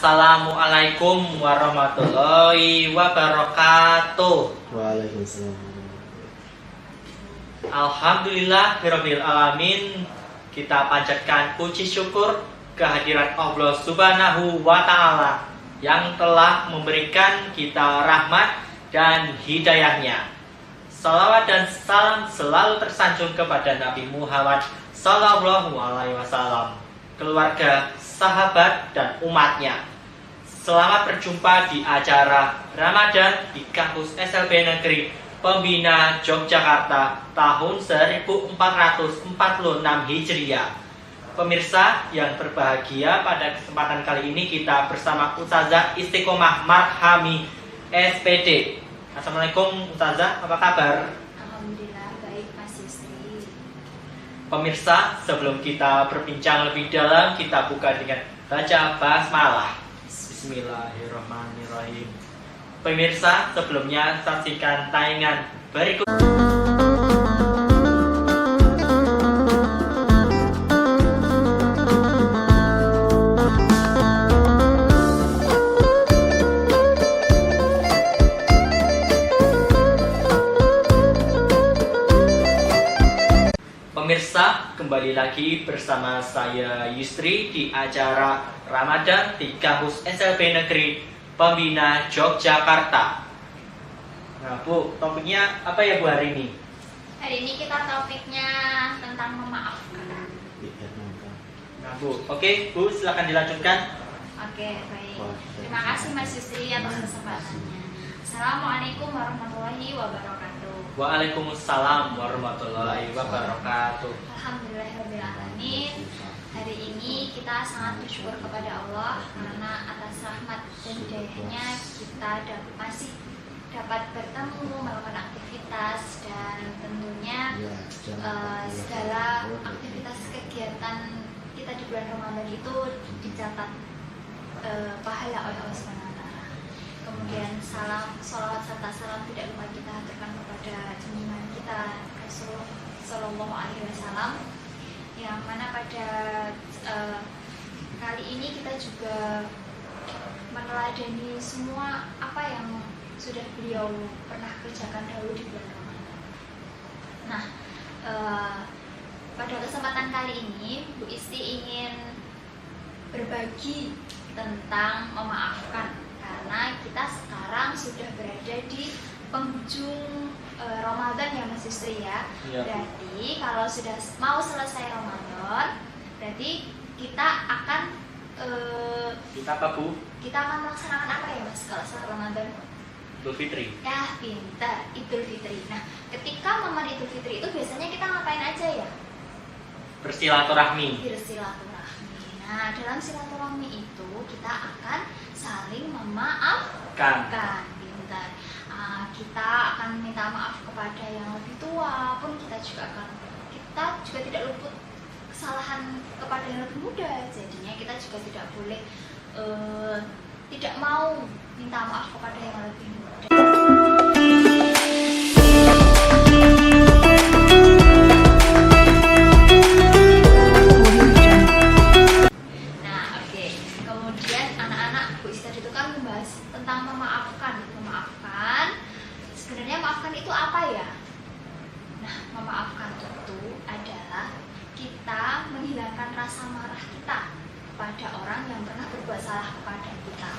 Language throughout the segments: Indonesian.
Assalamualaikum warahmatullahi wabarakatuh. Waalaikumsalam. Alhamdulillahirabbil alamin. Kita panjatkan puji syukur kehadirat Allah Subhanahu wa taala yang telah memberikan kita rahmat dan hidayahnya. Salawat dan salam selalu tersanjung kepada Nabi Muhammad sallallahu alaihi wasallam, keluarga, sahabat dan umatnya. Selamat berjumpa di acara Ramadan di kampus SLB Negeri Pembina Yogyakarta tahun 1446 Hijriah. Pemirsa yang berbahagia, pada kesempatan kali ini kita bersama Ustazah Istiqomah Marhami SPD. Assalamualaikum Ustazah, apa kabar? Alhamdulillah baik Mas Yusri. Pemirsa, sebelum kita berbincang lebih dalam, kita buka dengan baca basmalah. Bismillahirrahmanirrahim. Pemirsa, sebelumnya saksikan tayangan berikut. Pemirsa, kembali lagi bersama saya Yusri di acara Ramadan di kampus SLB Negeri Pembina Yogyakarta. Nah Bu, topiknya apa ya Bu hari ini? Hari ini kita topiknya tentang memaafkan. Nah Bu, oke Bu, silakan dilanjutkan. Oke, baik. Terima kasih Mas Yusri atas kesempatannya. Assalamualaikum warahmatullahi wabarakatuh. Waalaikumsalam warahmatullahi wabarakatuh. Alhamdulillahirrahmanirrahim. Hari ini kita sangat bersyukur kepada Allah karena atas rahmat dan hidayahnya kita masih dapat bertemu, melakukan aktivitas, dan tentunya segala aktivitas kegiatan kita di bulan Ramadan itu dicatat pahala oleh Allah SWT. Kemudian salam, sholawat serta salam tidak lupa kita haturkan kepada junjungan kita Rasulullah Shallallahu Alaihi Wasallam, yang mana pada kali ini kita juga meneladani semua apa yang sudah beliau pernah kerjakan dahulu di bulan Ramadan. Nah, pada kesempatan kali ini Bu Isti ingin berbagi tentang memaafkan, karena kita sekarang sudah berada di penghujung Ramadan ya Mas Yusri ya. Berarti kalau sudah mau selesai Ramadan, berarti kita akan Kita apa Bu? kita akan melaksanakan apa ya Mas kalau setelah Ramadan? Idul Fitri. Ya pintar, Idul Fitri. Nah, ketika momen Idul Fitri itu biasanya kita ngapain aja ya? Bersilaturahmi. Bersilaturahmi. Nah, dalam silaturahmi itu kita akan saling memaafkan. Pintar. Kita akan minta maaf kepada yang lebih tua, pun kita juga tidak luput kesalahan kepada yang lebih muda. Jadinya kita juga tidak boleh tidak mau minta maaf kepada yang lebih muda. Nah, oke. Kemudian anak-anak, Bu Ista itu kan membahas tentang memaafkan. Sebenarnya maafkan itu apa ya? Nah, memaafkan itu adalah kita menghilangkan rasa marah kita kepada orang yang pernah berbuat salah kepada kita.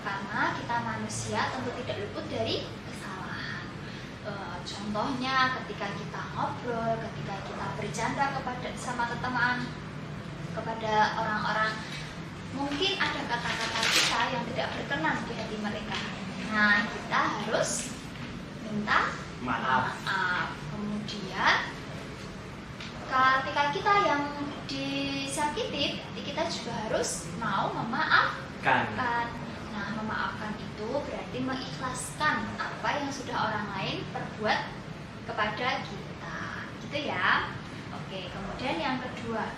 Karena kita manusia tentu tidak luput dari kesalahan. Contohnya ketika kita ngobrol, ketika kita bercanda sama teman, kepada orang-orang, mungkin ada kata-kata kita yang tidak berkenan di hati mereka. Nah, kita harus minta maaf. Kemudian ketika kita yang disakiti, kita juga harus mau memaafkan. Nah, memaafkan itu berarti mengikhlaskan apa yang sudah orang lain perbuat kepada kita, gitu ya. Oke, kemudian yang kedua,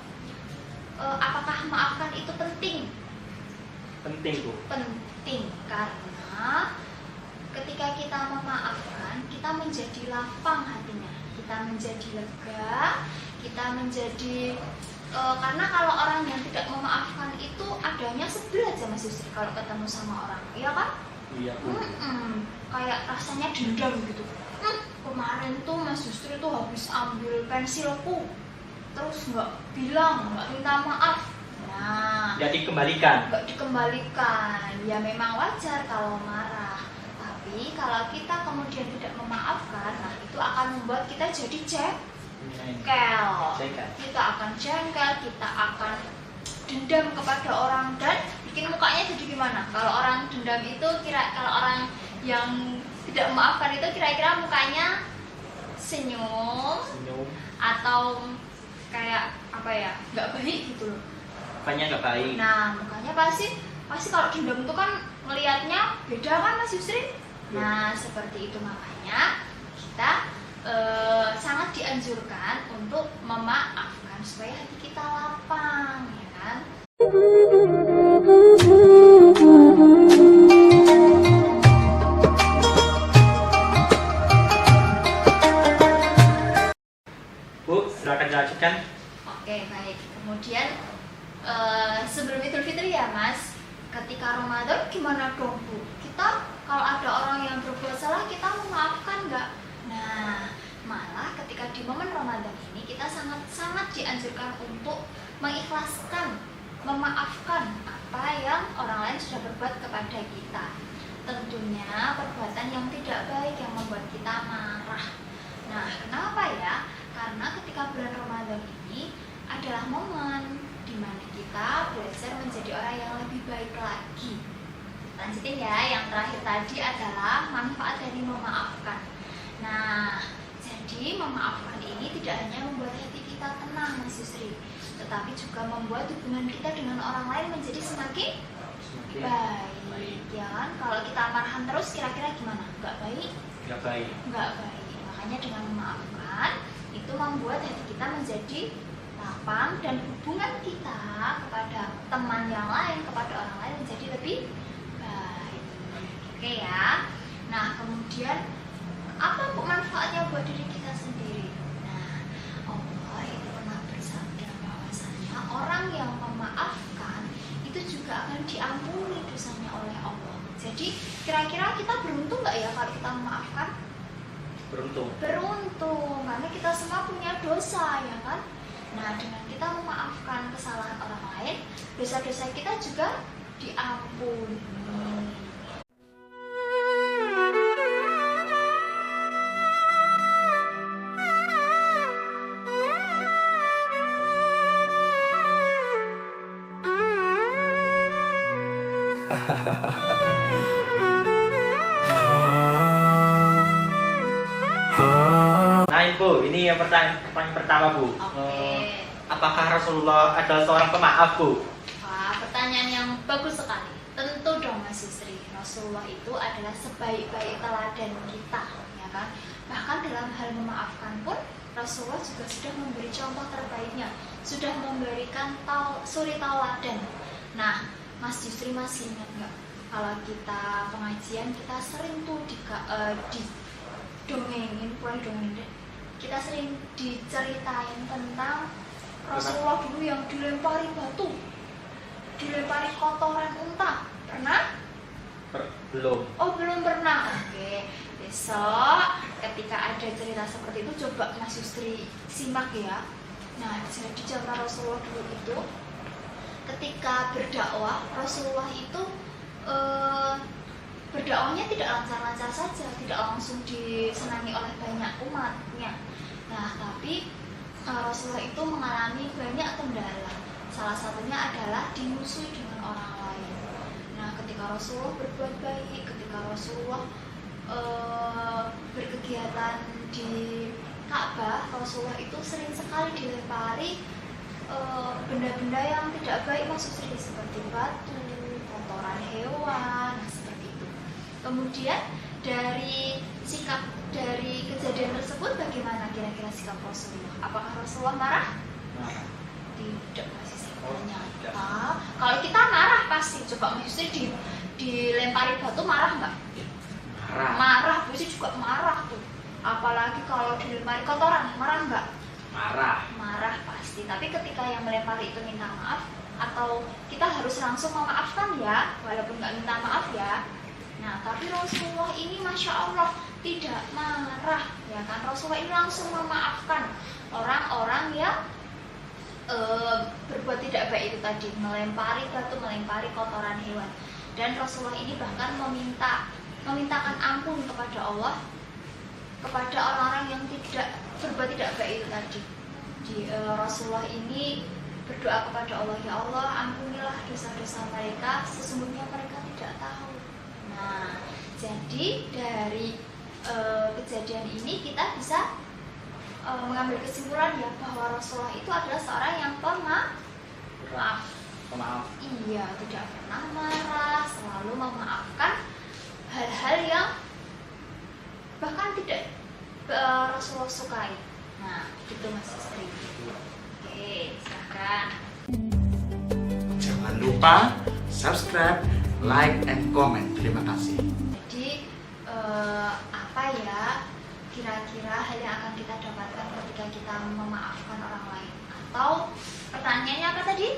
apakah memaafkan itu penting? Penting Bu. Penting, karena ketika kita memaafkan, kita menjadi lapang hatinya, kita menjadi lega, kita menjadi karena kalau orang yang tidak memaafkan itu adanya sebel aja Mas Yusri kalau ketemu sama orang, iya kan? Iya Bu. Kayak rasanya dendam gitu. Kemarin tuh Mas Yusri tuh habis ambil pensilku, terus nggak bilang, nggak minta maaf. Nah, Nggak dikembalikan. nggak dikembalikan. Ya memang wajar kalau marah. Tapi kalau kita kemudian tidak memaafkan, nah itu akan membuat kita jadi jengkel. Kita akan jengkel, kita akan dendam kepada orang dan bikin mukanya jadi gimana? Kalau orang dendam itu kalau orang yang tidak memaafkan itu kira-kira mukanya senyum atau kayak apa ya? Nggak baik gitu loh. Mukanya nggak baik. Nah, mukanya pasti kalau dendam itu kan ngelihatnya beda kan Mas Yusri? Nah, seperti itu makanya kita sangat dianjurkan untuk memaafkan supaya hati kita lapang, ya kan? Bu, silakan dilanjutkan. Oke, baik. Kemudian sebelum Idul Fitri ya Mas, ketika Ramadan gimana dong Bu? Kita kalau ada orang yang berbuat salah kita memaafkan nggak? Nah, malah ketika di momen Ramadan ini kita sangat dianjurkan untuk mengikhlaskan, memaafkan apa yang orang lain sudah berbuat kepada kita. Tentunya perbuatan yang tidak baik yang membuat kita marah. Nah, kenapa ya? Karena ketika bulan Ramadan ini adalah momen di mana kita belajar menjadi orang yang lebih baik lagi. Lanjutin ya, yang terakhir tadi adalah manfaat dari memaafkan. Nah, jadi memaafkan ini tidak hanya membuat hati kita tenang Mas Yusri, tetapi juga membuat hubungan kita dengan orang lain menjadi semakin baik. Ya kan? Kalau kita marahan terus kira-kira gimana? Nggak baik? Nggak baik. Nggak baik. Makanya dengan memaafkan itu membuat hati kita menjadi lapang dan hubungan kita kepada teman yang lain, kepada orang lain menjadi lebih baik. Oke ya. Nah, kemudian apa manfaatnya buat diri kita sendiri? Nah, Allah itu pernah bersabda bahwasanya orang yang memaafkan itu juga akan diampuni dosanya oleh Allah. Jadi kira-kira kita beruntung nggak ya kalau kita memaafkan? Beruntung. Beruntung, karena kita semua punya dosa ya kan. Nah, dengan kita memaafkan kesalahan orang lain, dosa-dosa kita juga diampuni. Nah Ibu, ini yang pertanyaan pertama Bu. Apakah Rasulullah adalah seorang pemaaf Bu? Wah, pertanyaan yang bagus sekali. Tentu dong Mas Yusri, Rasulullah itu adalah sebaik-baik teladan kita, ya kan? Bahkan dalam hal memaafkan pun Rasulullah juga sudah memberi contoh terbaiknya, sudah memberikan suri tauladan. Nah, Mas Yusri masih ingat nggak? Kalau kita pengajian kita sering tuh didongengin, kita sering diceritain tentang Rasulullah dulu yang dilempari batu, dilempari kotoran unta. Pernah? Belum. Oh, belum pernah. Oke. Besok ketika ada cerita seperti itu coba Mas Yusri simak ya. Nah, jadi zaman Rasulullah dulu itu ketika berdakwah, Rasulullah itu berdakwahnya tidak lancar-lancar saja, tidak langsung disenangi oleh banyak umatnya. Nah, tapi Rasulullah itu mengalami banyak kendala. Salah satunya adalah dimusuhi dengan orang lain. Nah, ketika Rasulullah berbuat baik, ketika Rasulullah berkegiatan di Ka'bah, Rasulullah itu sering sekali dilempari benda-benda yang tidak baik, maksudnya seperti batu, kotoran hewan, seperti itu. Kemudian dari kejadian tersebut bagaimana kira-kira sikap Rasulullah? Apakah Rasulullah marah? Tidak, masih ternyata kalau kita marah pasti. Coba maksudnya dilempari batu marah nggak? Marah, pasti juga marah tuh. Apalagi kalau dilempari kotoran, marah nggak? Marah. Marah pasti. Tapi ketika yang melempari itu minta maaf, atau atau kita harus langsung memaafkan ya, walaupun nggak minta maaf ya. Nah, tapi Rasulullah ini Masya Allah tidak marah, ya kan? Rasulullah ini langsung memaafkan orang-orang yang berbuat tidak baik itu tadi, melempari batu, melempari kotoran hewan. Dan Rasulullah ini bahkan memintakan ampun kepada Allah, kepada orang-orang yang tidak berbuat tidak baik itu tadi. Rasulullah ini berdoa kepada Allah, ya Allah ampunilah dosa-dosa mereka, sesungguhnya mereka tidak tahu. Nah, jadi dari kejadian ini kita bisa mengambil kesimpulan ya bahwa Rasulullah itu adalah seorang yang pemaaf. Iya, tidak pernah marah, selalu memaafkan hal-hal yang bahkan tidak Rasulullah sukai. Nah, gitu Mas Istri. Oke, silakan. Jangan lupa subscribe, like, and comment. Terima kasih. Jadi apa ya kira-kira hal yang akan kita dapatkan ketika kita memaafkan orang lain? Atau pertanyaannya apa tadi?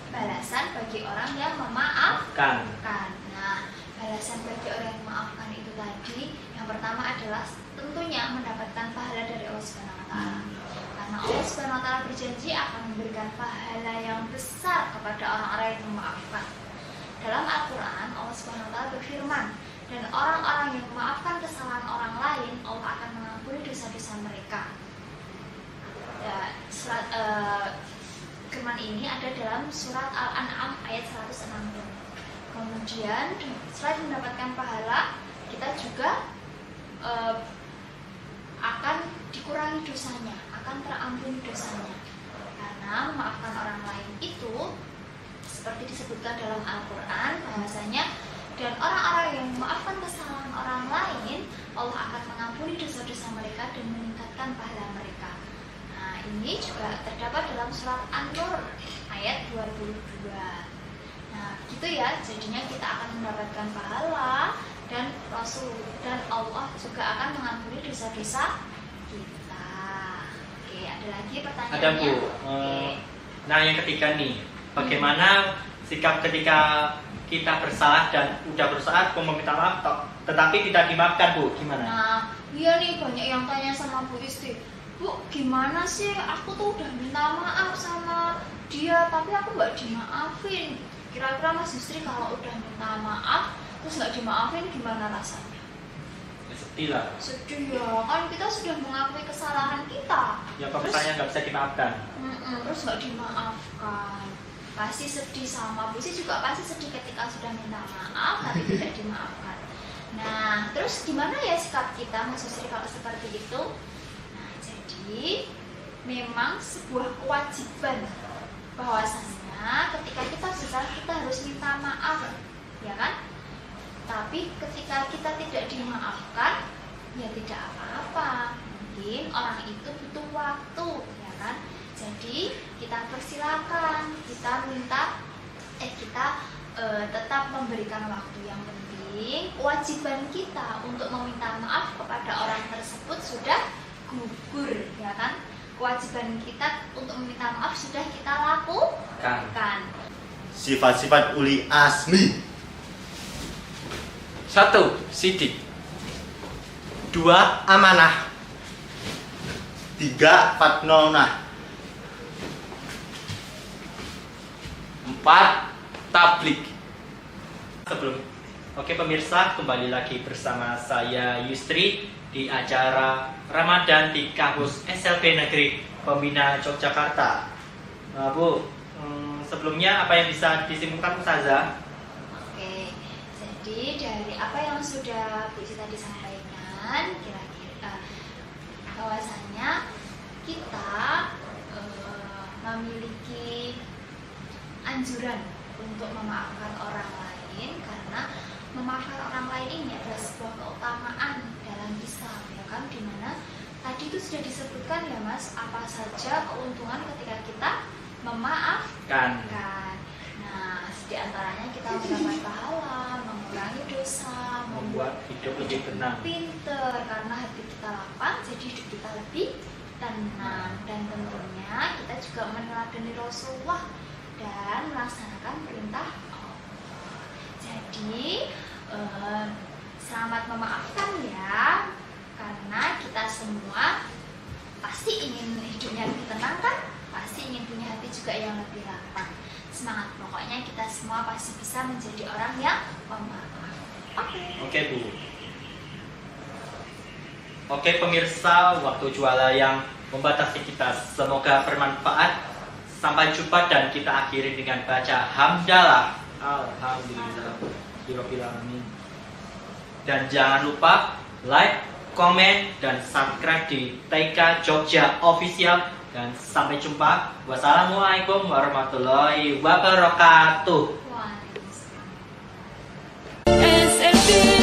Balasan bagi orang yang memaafkan. Nah, balasan bagi orang yang memaafkan itu tadi yang pertama adalah tentunya mendapatkan pahala dari Allah Subhanahu wa taala. Karena Allah Subhanahu wa taala berjanji akan memberikan pahala yang besar kepada orang-orang yang memaafkan. Dalam Al-Qur'an Allah Subhanahu wa taala berfirman, dan orang-orang yang memaafkan kesalahan orang lain, Allah akan mengampuni dosa-dosa mereka. Ya, firman ini ada dalam surat Al-An'am ayat 160. Kemudian selain mendapatkan pahala, kita juga akan dikurangi dosanya, akan terampuni dosanya. Karena memaafkan orang lain itu seperti disebutkan dalam Al-Quran bahwasanya dan orang-orang yang memaafkan kesalahan orang lain, Allah akan mengampuni dosa-dosa mereka dan meningkatkan pahala mereka. Nah, ini juga terdapat dalam surat An-Nur ayat 22. Nah, gitu ya, jadinya kita akan mendapatkan pahala dan Rasul dan Allah juga akan mengampuni dosa-dosa kita. Oke, ada lagi pertanyaannya? Ada Bu. Oke. Nah, yang ketiga nih, bagaimana sikap ketika kita bersalah dan udah berusaha meminta maaf tetapi tidak dimaafkan Bu, gimana? Nah, iya nih banyak yang tanya sama Bu Istri, Bu gimana sih aku tuh udah minta maaf sama dia tapi aku nggak dimaafin. Kira-kira Mas Istri kalau udah minta maaf terus nggak dimaafin gimana rasanya? Ya, sedih lah. Sedih ya, kan kita sudah mengakui kesalahan kita. Ya misalnya nggak bisa dimaafkan. Terus nggak dimaafkan, pasti sedih. Sama Bu Istri juga pasti sedih ketika sudah minta maaf tapi tidak dimaafkan. Nah, terus gimana ya sikap kita Mas Istri kalau seperti itu? Nah, jadi memang sebuah kewajiban bahwasanya ketika kita bersalah kita harus minta maaf, ya kan? Tapi ketika kita tidak dimaafkan, ya tidak apa-apa. Mungkin orang itu butuh waktu, ya kan? Jadi kita persilakan, kita tetap memberikan waktu. Yang penting kewajiban kita untuk meminta maaf kepada orang tersebut sudah gugur, ya kan? Kewajiban kita untuk meminta maaf sudah kita lakukan. Sifat-sifat uli asmi. 1. Sidik. 2. Amanah. 3. Fatnonah. 4. Tablik. Oke pemirsa, kembali lagi bersama saya Yustri di acara Ramadan di kampus SLB Negeri Pembina Yogyakarta. Nah, Bu, sebelumnya apa yang bisa disimpulkan Ustazah? Oke, jadi dari apa yang sudah Bu Isi tadi sampaikan, kira-kira bahwasanya kita memiliki anjuran untuk memaafkan orang lain karena memaafkan orang lain ini adalah sebuah keutamaan dalam Islam, ya kan? Dimana tadi itu sudah disebutkan ya Mas, apa saja keuntungan ketika kita memaafkan. Nah, di antaranya kita mendapat pahala, mengurangi dosa, Membuat hidup lebih tenang. pinter karena hati kita lapang, jadi hidup kita lebih tenang. Dan tentunya kita juga meneladani Rasulullah dan melaksanakan perintah Allah. Jadi, selamat memaafkan ya, karena kita semua pasti ingin hidupnya lebih tenang kan? Pasti ingin punya hati juga yang lebih lapang. Semangat, pokoknya kita semua pasti bisa menjadi orang yang pemaaf. Oke Bu. Oke pemirsa, waktu juara yang membatasi kita semoga bermanfaat. Sampai jumpa dan kita akhiri dengan baca hamdalah. Alhamdulillah. Amin. Dan jangan lupa like, komen, dan subscribe di TK Jogja Official. Dan sampai jumpa. Wassalamualaikum warahmatullahi wabarakatuh. Waalaikumsalam. SLB